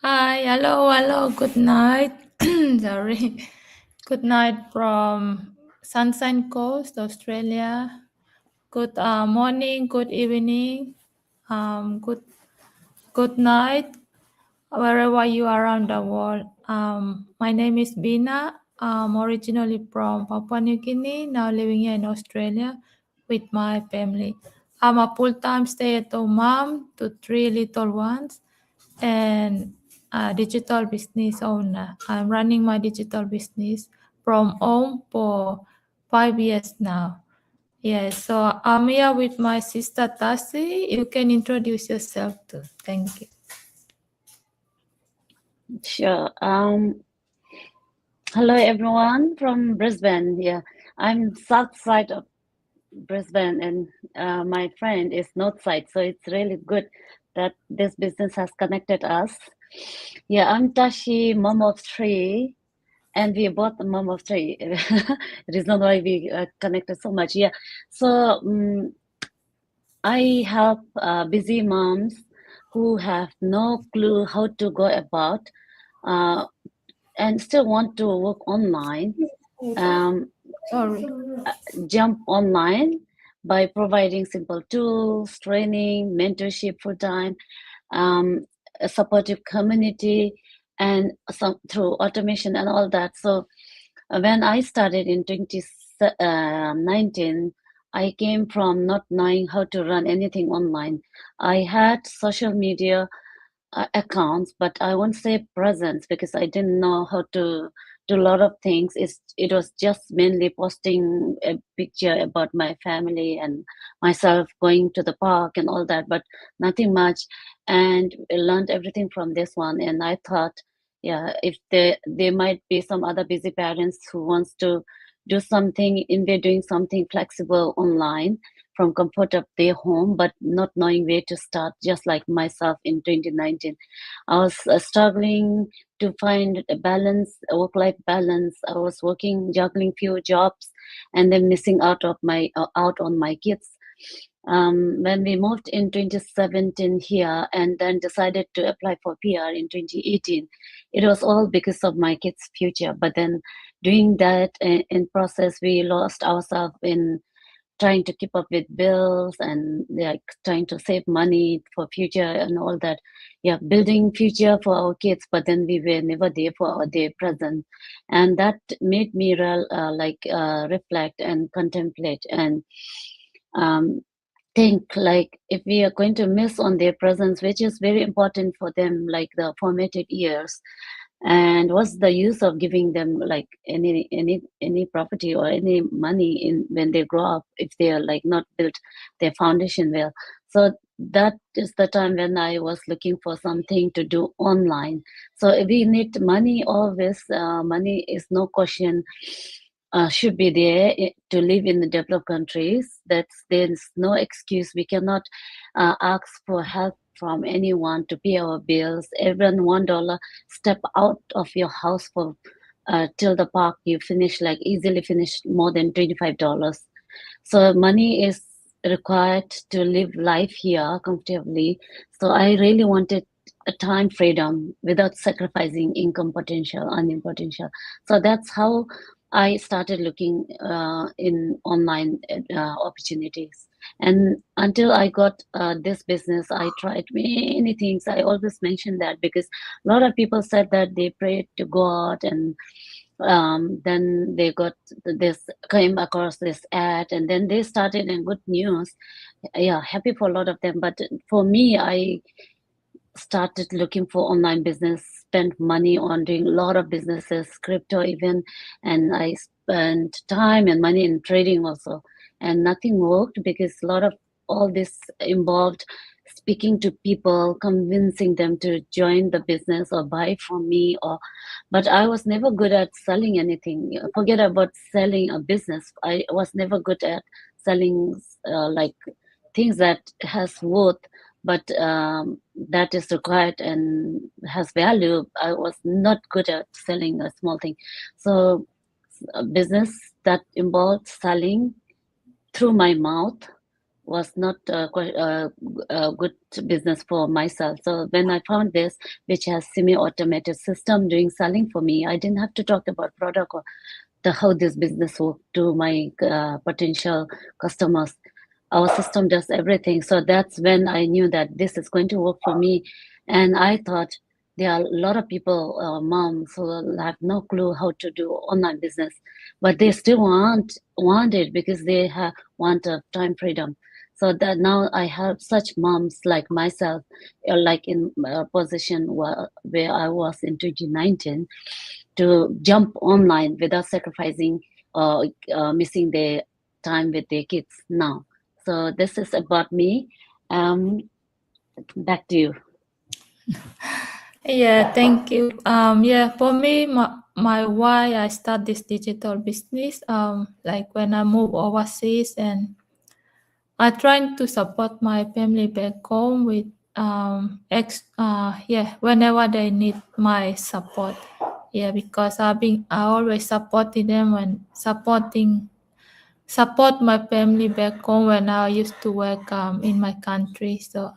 Hi, hello, good night. Sorry. Good night from Sunshine Coast, Australia. Good morning, good evening, good night, wherever you are around the world. My name is Bina. I'm originally from Papua New Guinea, now living here in Australia with my family. I'm a full-time stay-at-home mom to 3 little ones and a digital business owner. I'm running my digital business from home for 5 years now. Yes, so I'm here with my sister Tasi. You can introduce yourself too. Thank you. Sure. Hello everyone from Brisbane. Yeah, I'm south side of Brisbane, and my friend is north side. So it's really good that this business has connected us. Yeah, I'm Tashi, mom of three, and we are both the mom of three. Reason why we connected so much. Yeah, so I help busy moms who have no clue how to go about. And still want to work online, Sorry. jump online by providing simple tools, training, mentorship for time, a supportive community, and some through automation and all that. So when I started in 2019, I came from not knowing how to run anything online. I had social media accounts, but I won't say presence because I didn't know how to do a lot of things. It was just mainly posting a picture about my family and myself going to the park and all that, but nothing much. And I learned everything from this one. And I thought, yeah, if there might be some other busy parents who wants to do something in there, doing something flexible online from comfort of their home, but not knowing where to start, just like myself in 2019. I was struggling to find a balance, a work-life balance. I was working, juggling few jobs, and then missing out on my kids. When we moved in 2017 here, and then decided to apply for PR in 2018, it was all because of my kids' future. But then, doing that in process, we lost ourselves in trying to keep up with bills and like trying to save money for future and all that. Yeah, building future for our kids, but then we were never there for our day present, and that made me reflect and contemplate and um, think like if we are going to miss on their presence, which is very important for them, like the formative years, and what's the use of giving them like any property or any money in when they grow up if they are like not built their foundation well. So that is the time when I was looking for something to do online. So we need money always. Money is no question, should be there to live in the developed countries. There's no excuse. We cannot ask for help from anyone to pay our bills. Everyone $1, step out of your house for till the park, you finish like easily finish more than $25. So money is required to live life here comfortably. So I really wanted a time freedom without sacrificing income potential, earning potential. So that's how I started looking in online opportunities. And until I got this business, I tried many things. I always mention that because a lot of people said that they prayed to God, and then they got this, came across this ad, and then they started in good news. Yeah, happy for a lot of them. But for me, I started looking for online business, spent money on doing a lot of businesses, crypto even, and I spent time and money in trading also, and nothing worked because a lot of all this involved speaking to people, convincing them to join the business or buy from me, or but I was never good at selling anything. Forget about selling a business. I was never good at selling like things that has worth, but that is required and has value. I was not good at selling a small thing. So a business that involved selling through my mouth was not a good business for myself. So when I found this, which has semi-automated system doing selling for me, I didn't have to talk about product or how this business work to my potential customers. Our system does everything. So that's when I knew that this is going to work for me. And I thought there are a lot of people, moms, who have no clue how to do online business, but they still want it because they want a time freedom. So that now I have such moms like myself, like in a position where I was in 2019, to jump online without sacrificing or missing their time with their kids now. So this is about me. Back to you. Yeah, thank you. Yeah, for me, my why I start this digital business, like when I move overseas and I trying to support my family back home with whenever they need my support. Yeah, because I always supported them and support my family back home when I used to work in my country. So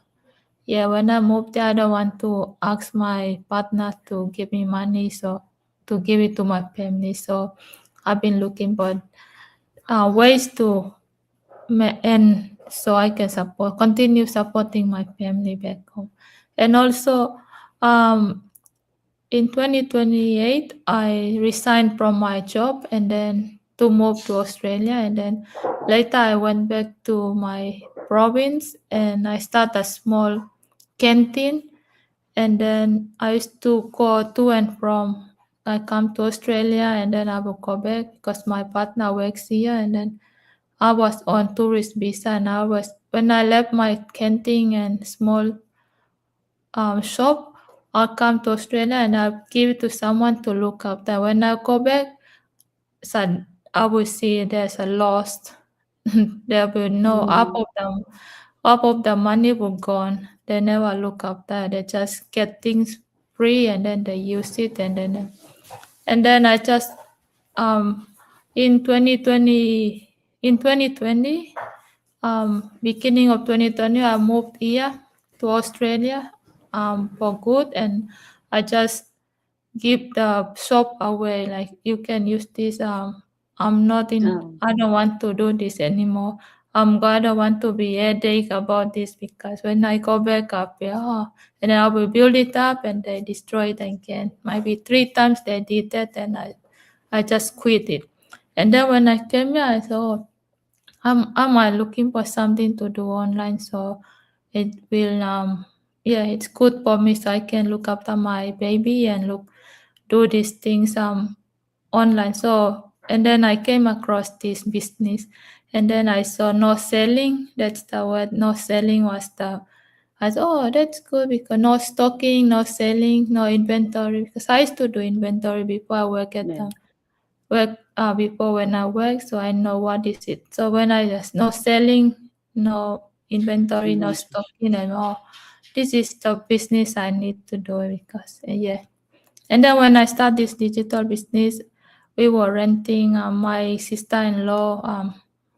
yeah, when I moved there, I don't want to ask my partner to give me money, so to give it to my family. So I've been looking for ways to and so I can continue supporting my family back home. And also, in 2028, I resigned from my job and then to move to Australia. And then later I went back to my province and I start a small canteen. And then I used to go to and from. I come to Australia and then I will go back because my partner works here. And then I was on tourist visa and when I left my canteen and small shop, I'll come to Australia and I'll give it to someone to look after. When I go back, so I will see there's a lost. There will no half of the money will gone. They never look after. They just get things free and then they use it and then I just um in 2020 in 2020 beginning of 2020 I moved here to Australia for good and I just give the shop away like you can use this I don't want to do this anymore. I don't want to be headache about this because when I go back up and then I will build it up and they destroy it again. Maybe 3 times they did that and I just quit it. And then when I came here I thought am I looking for something to do online so it will it's good for me so I can look after my baby and do these things online. So and then I came across this business and then I saw no selling. That's the word. No selling was the I thought, oh, that's good because no stocking, no selling, no inventory. Because I used to do inventory before I work at before when I work, so I know what is it. So when I just no selling, no inventory, no stocking, and all, this is the business I need to do because And then when I start this digital business, we were renting my sister-in-law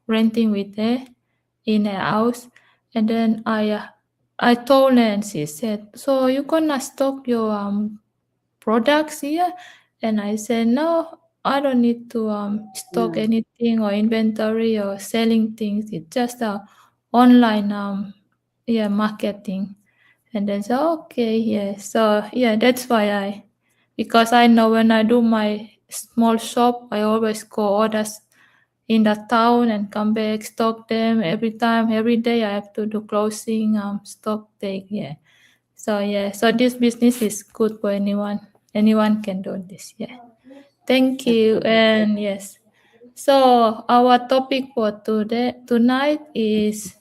renting with her in a house, and then I told her and she said, "So you gonna stock your products here?" And I said, "No, I don't need to stock anything or inventory or selling things. It's just online marketing." And then said, "Okay, yeah." So that's why because I know when I do my small shop, I always go orders in the town and come back, stock them every time, every day I have to do closing, stock take, so this business is good for anyone. Anyone can do this, Thank you, and yes. So our topic for tonight is: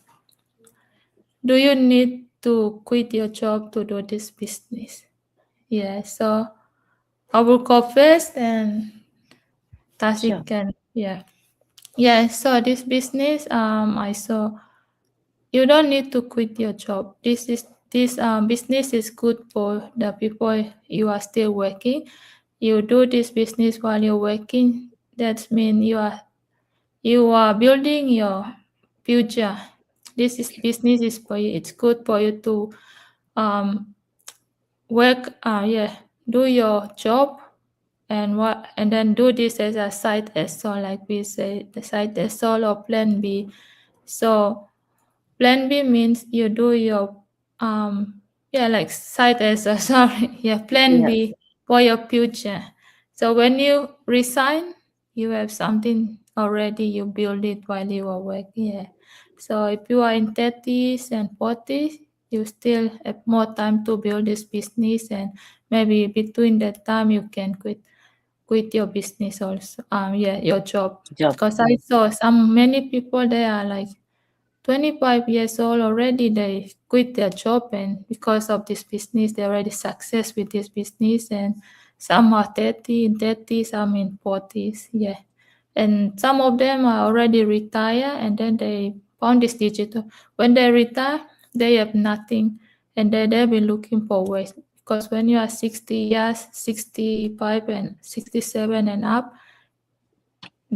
do you need to quit your job to do this business? So I will go first, and Tasik can, So this business, I saw you don't need to quit your job. This business is good for the people you are still working. You do this business while you're working. That means you are building your future. business is for you. It's good for you to work. Do your job and then do this as a side hustle, like we say, the side hustle or plan B. So plan B means you do your like side hustle. Sorry, plan Yes. B for your future. So when you resign, you have something already. You build it while you are working. Yeah. So if you are in 30s and 40s, you still have more time to build this business, and maybe between that time you can quit your business also. Your job. Because I Yes. saw many people, they are like 25 years old already, they quit their job, and because of this business they already success with this business, and some are 30 in 30, some in 40s. And some of them are already retired, and then they found this digital. When they retire, they have nothing, and they've been looking for ways, because when you are 60 years, 65 and 67 and up,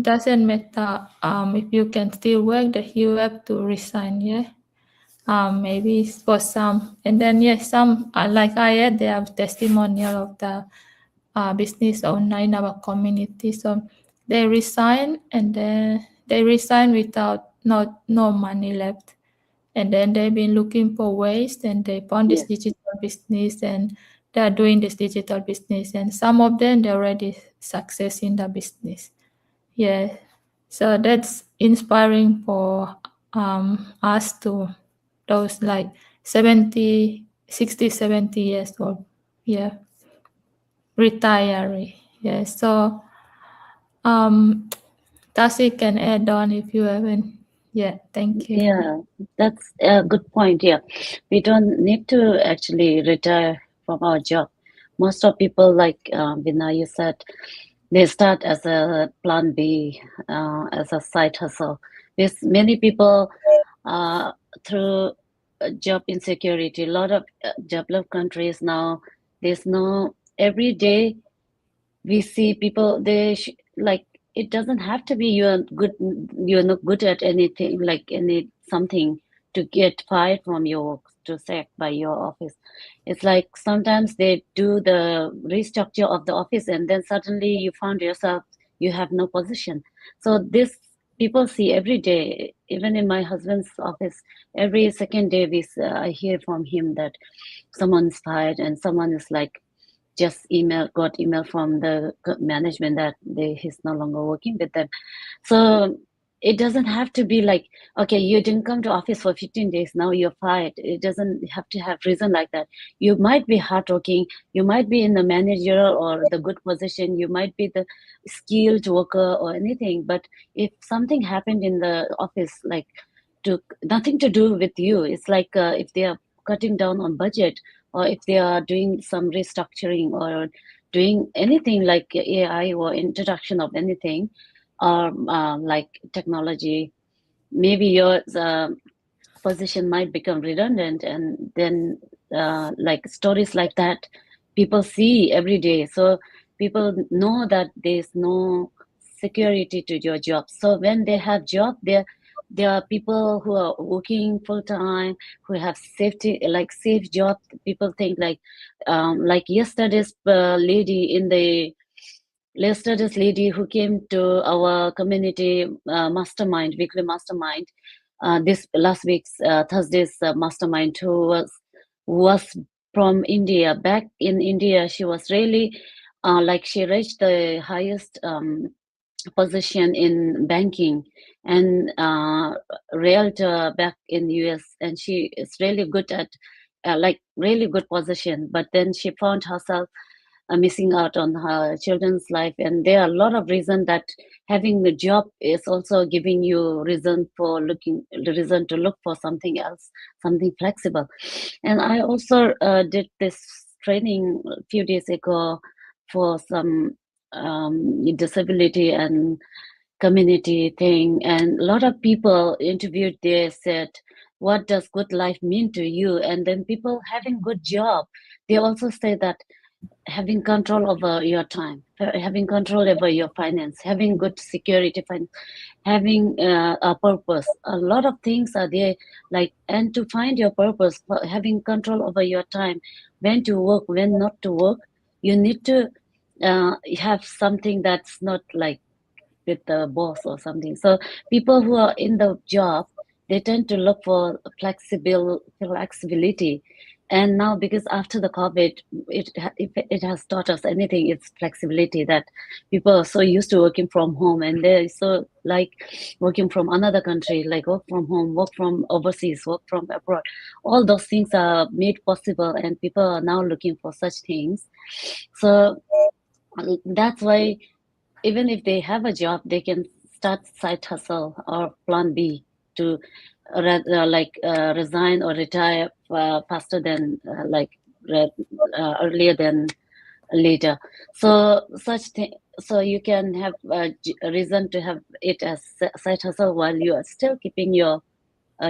doesn't matter if you can still work, that you have to resign. Maybe for some, and then some like I had, they have testimonial of the business owner in our community. So they resign, and then they resign without no money left, and then they've been looking for ways, and they found this Yes. digital business, and they are doing this digital business, and some of them they already success in the business. So that's inspiring for us, to those like 70, 60, 70 years old. Retiree. So Tassie can add on if you haven't. Thank you. Yeah, that's a good point. Yeah, we don't need to actually retire from our job. Most of people, like Vina, you said, they start as a plan B, as a side hustle. There's many people through job insecurity. A lot of developed countries now, there's no every day we see people like it doesn't have to be you're not good at anything, like any something to get fired from your work, to sacked by your office. It's like sometimes they do the restructure of the office, and then suddenly you found yourself you have no position. So this people see every day. Even in my husband's office, every second day I hear from him that someone's fired, and someone is like just got email from the management that he's no longer working with them. So it doesn't have to be like, okay, you didn't come to office for 15 days, now you're fired. It doesn't have to have reason like that. You might be hardworking, you might be in the managerial or the good position, you might be the skilled worker or anything, but if something happened in the office, like nothing to do with you, it's like if they are cutting down on budget, or if they are doing some restructuring, or doing anything like AI or introduction of anything, or like technology, maybe your position might become redundant, and then like stories like that people see every day. So people know that there's no security to your job. So when they have job, there are people who are working full time, who have safety, like safe job. People think like yesterday's lady who came to our community mastermind, weekly mastermind, this last week's Thursday's mastermind, who was from India. Back in India, she was really like she reached the highest position in banking and realtor back in US, and she is really good at like really good position. But then she found herself missing out on her children's life, and there are a lot of reasons that having a job is also giving you reason to look for something else, something flexible. And I also did this training a few days ago for some disability and community thing, and a lot of people interviewed there said, what does good life mean to you? And then people having good job, they also say that having control over your time, having control over your finance, having good security, having a purpose. A lot of things are there, like, and to find your purpose, having control over your time, when to work, when not to work, you need to have something that's not like with the boss or something. So people who are in the job, they tend to look for flexibility. And now, because after the COVID, if it has taught us anything, it's flexibility, that people are so used to working from home, and they're so like working from another country, like work from home, work from overseas, work from abroad. All those things are made possible, and people are now looking for such things. So that's why even if they have a job, they can start side hustle or plan B to resign or retire faster than earlier than later. So so you can have a reason to have it as side hustle while you are still keeping your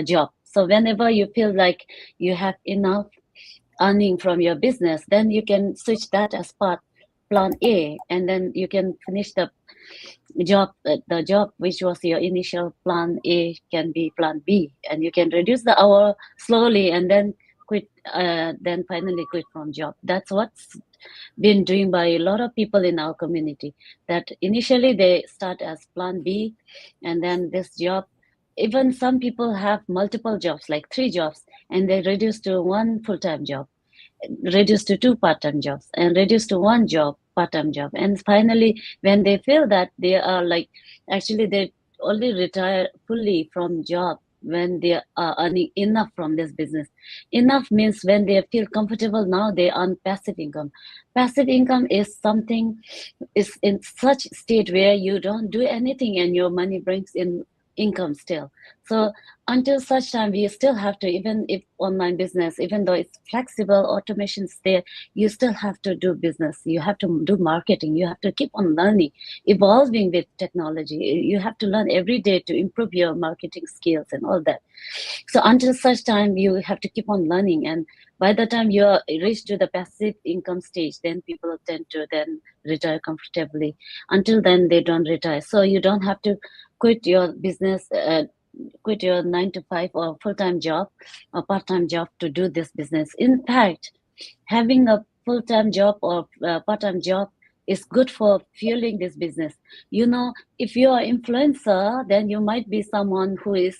job. So whenever you feel like you have enough earning from your business, then you can switch that as part plan A, and then you can finish the job which was your initial plan A can be plan B, and you can reduce the hour slowly and then quit, then finally quit from job. That's what's been doing by a lot of people in our community, that initially they start as plan B, and then this job, even some people have multiple jobs, like 3 jobs, and they reduce to one full-time job, reduce to 2 part-time jobs, and reduce to 1 job part-time job. And finally, when they feel that they are like, actually they only retire fully from job when they are earning enough from this business. Enough means when they feel comfortable, now they earn passive income. Passive income is something, is in such state where you don't do anything and your money brings in income still. So until such time, we still have to, even if online business, even though it's flexible, automation's there, you still have to do business, you have to do marketing, you have to keep on learning, evolving with technology. You have to learn every day to improve your marketing skills and all that. So until such time, you have to keep on learning, and by the time you reach to the passive income stage, then people tend to then retire comfortably. Until then, they don't retire. So you don't have to quit your business, quit your 9 to 5 or full-time job or part-time job to do this business. In fact, having a full-time job or part-time job is good for fueling this business. You know, if you are influencer, then you might be someone who is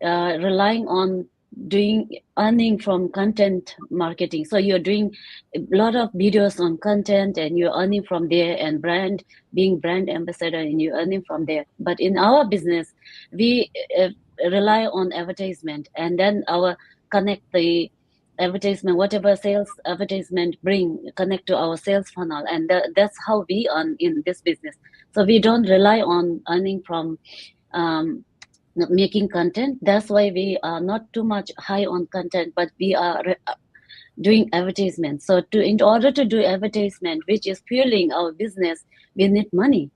relying on doing earning from content marketing. So you're doing a lot of videos on content and you're earning from there, and being brand ambassador, and you're earning from there. But in our business, we rely on advertisement, and then our connect the advertisement, whatever sales advertisement bring, connect to our sales funnel, and that's how we earn in this business. So we don't rely on earning from making content. That's why we are not too much high on content, but we are doing advertisement. So in order to do advertisement, which is fueling our business, we need money,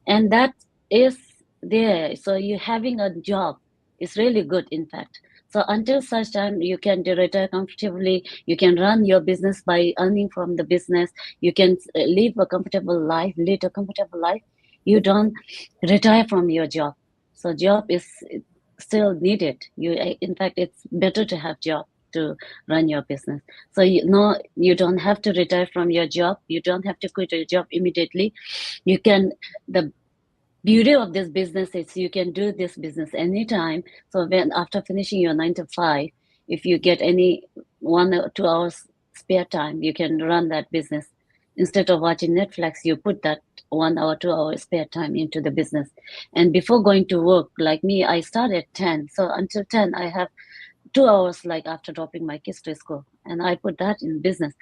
and that is there. So you having a job is really good, in fact. So until such time, you can retire comfortably, you can run your business by earning from the business, you can live a comfortable life, lead a comfortable life. You don't retire from your job. So job is still needed. In fact, it's better to have job to run your business. So you don't have to retire from your job. You don't have to quit your job immediately. You can, the beauty of this business is you can do this business anytime. So when after finishing your 9 to 5, if you get any 1 or 2 hours spare time, you can run that business. Instead of watching Netflix, you put that 1 hour, 2 hour spare time into the business. And before going to work, like me, I start at 10. So until 10, I have 2 hours, like after dropping my kids to school, and I put that in business.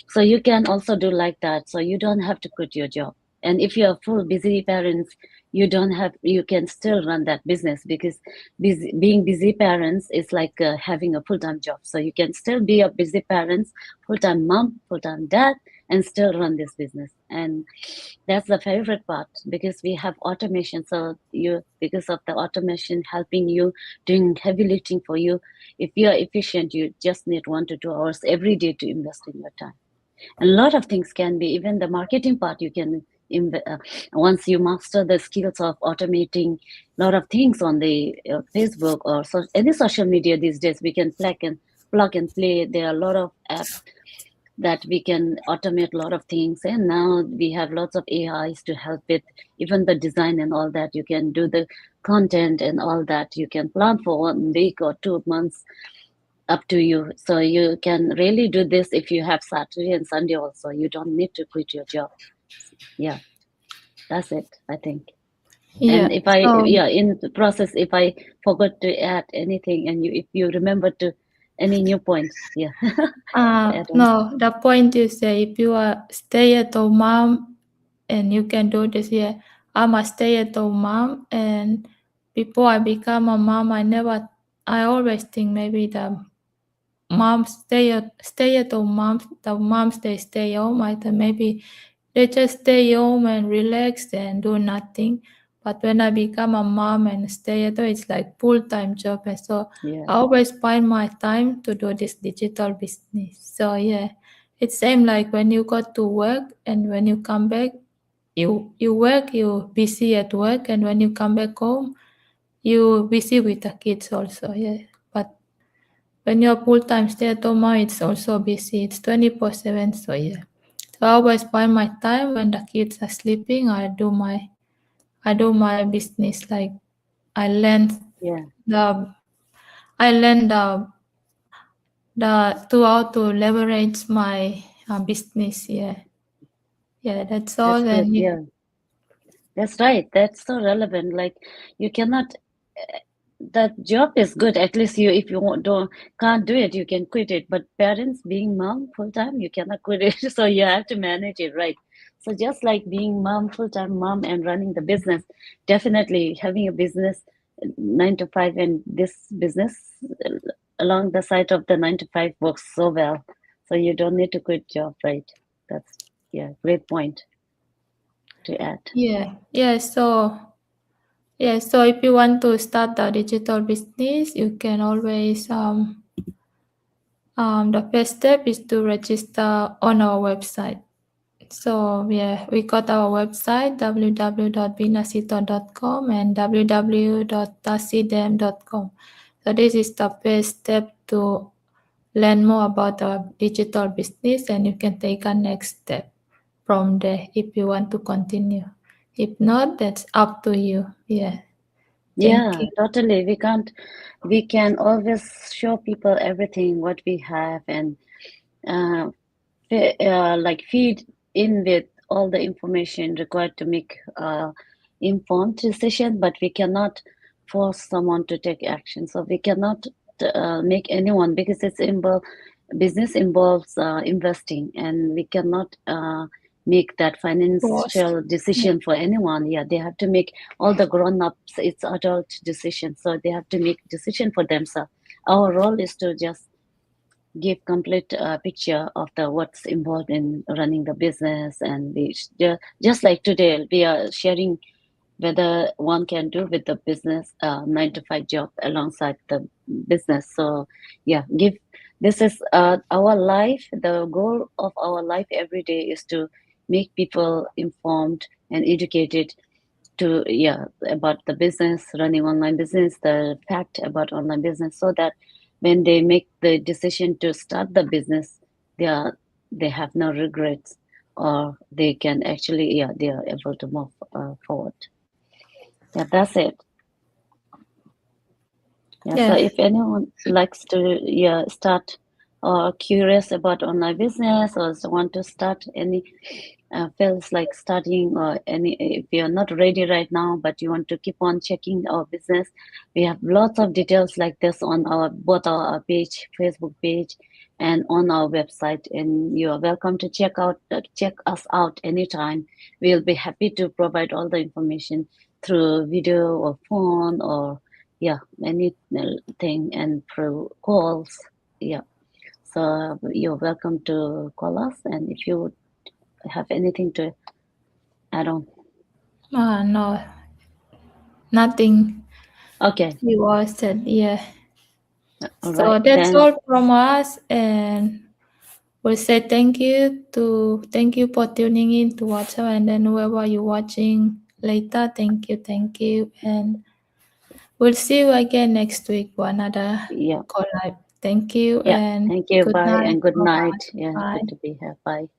So you can also do like that. So you don't have to quit your job. And if you are full busy parents, you can still run that business, because being busy parents is like having a full-time job. So you can still be a busy parents, full-time mom, full-time dad, and still run this business. And that's the favorite part, because we have automation. So because of the automation helping you, doing heavy lifting for you, if you are efficient, you just need 1 to 2 hours every day to invest in your time. A lot of things can be, even the marketing part, you can, once you master the skills of automating a lot of things on the Facebook or any social media these days, we can plug and play. There are a lot of apps that we can automate a lot of things, and now we have lots of AIs to help with even the design and all that. You can do the content and all that. You can plan for 1 week or 2 months, up to you. So you can really do this if you have Saturday and Sunday also. You don't need to quit your job. Yeah, that's it, I think. Yeah. And if I, So, in the process, if I forgot to add anything, and if you remember to any new points, yeah. add on. no, the point is that if you are stay-at-home mom and you can do this, yeah, I'm a stay-at-home mom, and before I become a mom, I always think maybe the moms stay-at-home moms, the moms they stay home, I thought maybe they just stay home and relax and do nothing. But when I become a mom and stay at home, it's like full-time job, and so Yeah, I always find my time to do this digital business. So yeah, it's same like when you go to work and when you come back, you work, you busy at work, and when you come back home, you busy with the kids also. Yeah, but when you're full-time stay-at-home mom, it's also busy. It's 24/7. So yeah, so I always find my time when the kids are sleeping. I do my business. Like I learn yeah, the I learn the to how to leverage my business. Yeah, yeah. That's that's all. good. And Yeah, that's right. That's so relevant. Like, you cannot, that job is good. At least you, if you can't do it, you can quit it. But parents, being mom full time, you cannot quit it. So you have to manage it, right? So just like being mom, full time mom, and running the business, definitely having a business 9 to 5, and this business along the side of the 9 to 5 works so well. So you don't need to quit job, right? That's, yeah, great point to add. yeah. So if you want to start a digital business, you can always the first step is to register on our website. So yeah, we got our website www.vinasito.com and www.tasidem.com. So this is the first step to learn more about our digital business, and you can take a next step from there if you want to continue. If not, that's up to you. Yeah. Thank Yeah, you. totally. We can always show people everything what we have, and uh, like feed in with all the information required to make informed decision, but we cannot force someone to take action. So we cannot make anyone, because business involves investing, and we cannot make that Post. financial decision for anyone. Yeah, they have to make, all the grown-ups, it's adult decision, so they have to make decision for themselves. Our role is to just give complete picture of the what's involved in running the business, and just like today we are sharing whether one can do with the business 9 to 5 job alongside the business. So yeah, give, this is our life. The goal of our life every day is to make people informed and educated to, yeah, about the business, running online business, the fact about online business, so that when they make the decision to start the business, they have no regrets, or they can actually, yeah, they are able to move forward. Yeah, that's it. Yeah, so Yeah. if anyone likes to, yeah, start or curious about online business, or want to start any, feels like starting, or any, if you're not ready right now but you want to keep on checking our business, we have lots of details like this on our, both our page, Facebook page, and on our website, and you are welcome to check us out anytime. We'll be happy to provide all the information through video or phone, or yeah, anything, and through calls. Yeah, so you're welcome to call us, and if you have anything to add on. No, nothing. Okay, You all said, yeah. all So right that's then. all from us, and we'll say thank you for tuning in to watch us, and then whoever you're watching later, thank you, and we'll see you again next week for another Yeah. call live. Thank you Yeah. and Thank you. good Bye night. and good Bye-bye. night. Yeah. Bye. Good to be here. Bye.